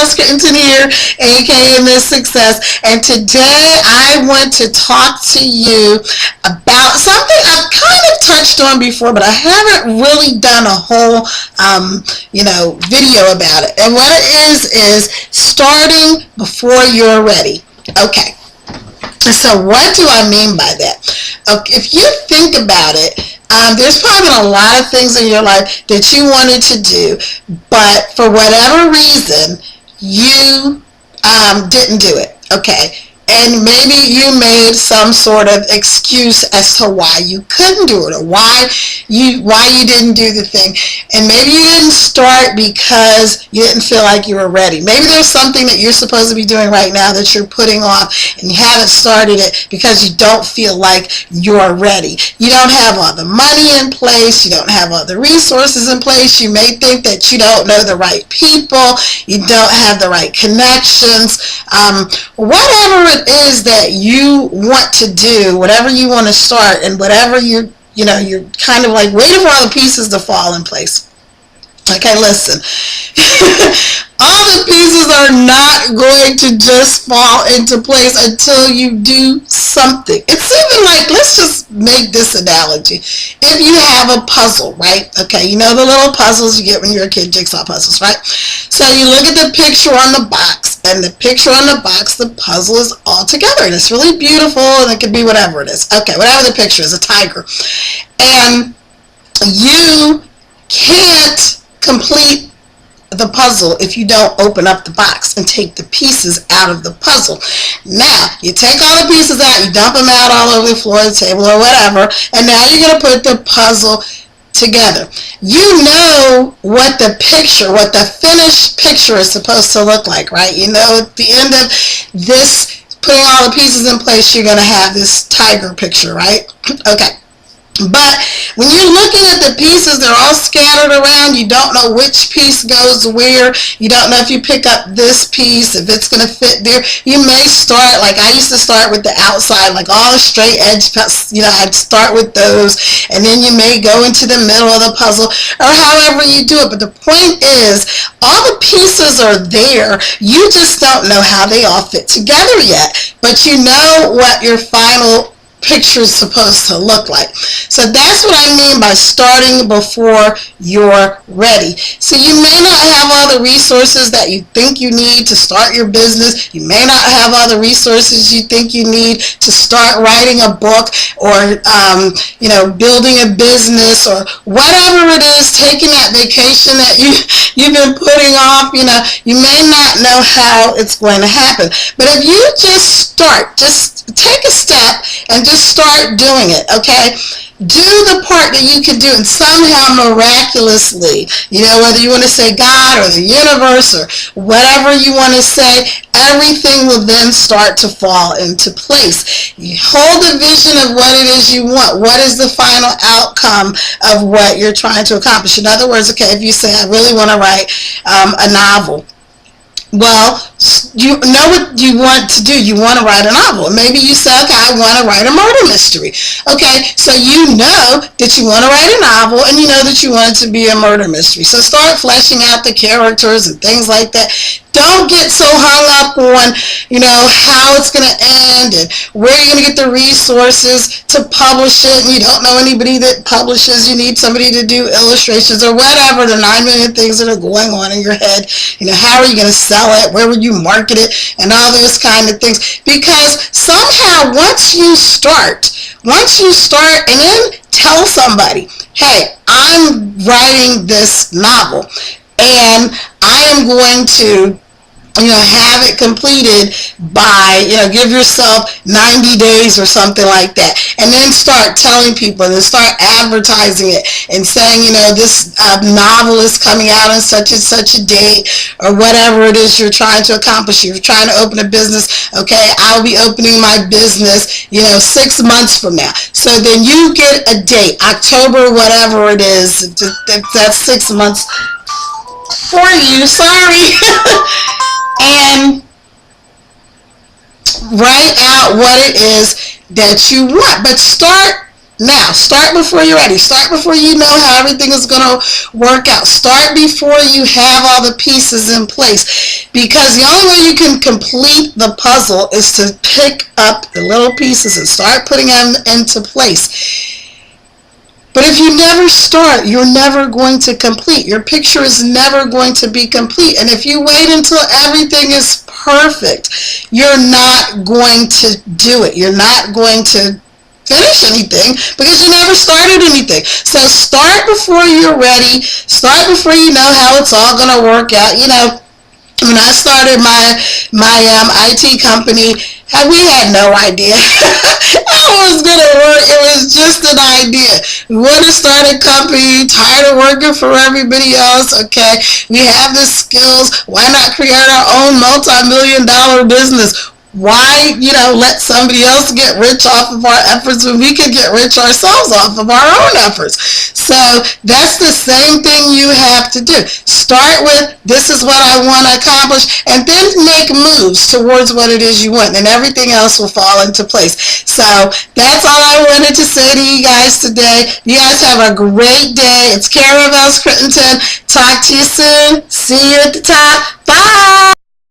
Jessica Hinton here, aka Miss Success, and today I want to talk to you about something I've kind of touched on before, but I haven't really done a whole, video about it. And what it is starting before you're ready. Okay. So what do I mean by that? Okay, if you think about it, there's probably been a lot of things in your life that you wanted to do, but for whatever reason, you didn't do it. Okay. And maybe you made some sort of excuse as to why you couldn't do it, or why you didn't do the thing. And maybe you didn't start because you didn't feel like you were ready. Maybe there's something that you're supposed to be doing right now that you're putting off, and you haven't started it because you don't feel like you're ready. You don't have all the money in place. You don't have all the resources in place. You may think that you don't know the right people. You don't have the right connections. Whatever it is that you want to do, whatever you want to start, and whatever you're kind of like waiting for all the pieces to fall in place. Okay, listen. All the pieces are not going to just fall into place until you do something. It's even like, let's just make this analogy. If you have a puzzle, right? Okay, you know the little puzzles you get when you're a kid, jigsaw puzzles, right? So you look at the picture on the box, and the picture on the box, the puzzle is all together, and it's really beautiful, and it could be whatever it is. Okay, whatever the picture is, a tiger. And you can't complete the puzzle if you don't open up the box and take the pieces out of the puzzle. Now, you take all the pieces out, you dump them out all over the floor, the table, or whatever, and now you're going to put the puzzle together. You know what the finished picture is supposed to look like, right? You know at the end of this, putting all the pieces in place, you're going to have this tiger picture, right? Okay. But when you're looking at the pieces, they're all scattered around. You don't know which piece goes where. You don't know if you pick up this piece, if it's going to fit there. You may start, like I used to start with the outside, like all the straight edge, I'd start with those. And then you may go into the middle of the puzzle, or however you do it. But the point is, all the pieces are there. You just don't know how they all fit together yet. But you know what your final picture is supposed to look like. So that's what I mean by starting before you're ready. So you may not have all the resources that you think you need to start your business. You may not have all the resources you think you need to start writing a book, or building a business, or whatever it is, taking that vacation that you've been putting off. You may not know how it's going to happen. But if you just take a step and just start doing it, okay? Do the part that you can do, and somehow miraculously, whether you want to say God or the universe or whatever you want to say, everything will then start to fall into place. You hold the vision of what it is you want. What is the final outcome of what you're trying to accomplish? In other words, okay, if you say, I really want to write a novel, well, you know what you want to do. You want to write a novel. Maybe you say, okay, I want to write a murder mystery. Okay, so you know that you want to write a novel, and you know that you want it to be a murder mystery. So start fleshing out the characters and things like that. Don't get so hung up on, how it's going to end and where you're going to get the resources to publish it, and you don't know anybody that publishes. You need somebody to do illustrations or whatever, the 9 million things that are going on in your head. How are you going to sell it? Where would you market it? And all those kind of things. Because somehow once you start and then tell somebody, hey, I'm writing this novel, and I am going to have it completed by, give yourself 90 days or something like that. And then start telling people, and start advertising it and saying, this novel is coming out on such and such a date, or whatever it is you're trying to accomplish. You're trying to open a business. Okay, I'll be opening my business, 6 months from now. So then you get a date, October, whatever it is. That's 6 months for you. Sorry. And write out what it is that you want. But start Now, start before you're ready. Start before you know how everything is going to work out. Start before you have all the pieces in place. Because the only way you can complete the puzzle is to pick up the little pieces and start putting them into place. But if you never start, you're never going to complete. Your picture is never going to be complete. And if you wait until everything is perfect, you're not going to do it. You're not going to finish anything because you never started anything. So start before you're ready. Start before you know how it's all going to work out. You know, when I started my IT company, we had no idea how it was going to work. It was just an idea. We want to start a company, tired of working for everybody else. Okay, we have the skills. Why not create our own multi-million-dollar business? Why, let somebody else get rich off of our efforts when we could get rich ourselves off of our own efforts? So that's the same thing you have to do. Start with, this is what I want to accomplish, and then make moves towards what it is you want, and everything else will fall into place. So that's all I wanted to say to you guys today. You guys have a great day. It's Kara Vels Crittenton. Talk to you soon. See you at the top.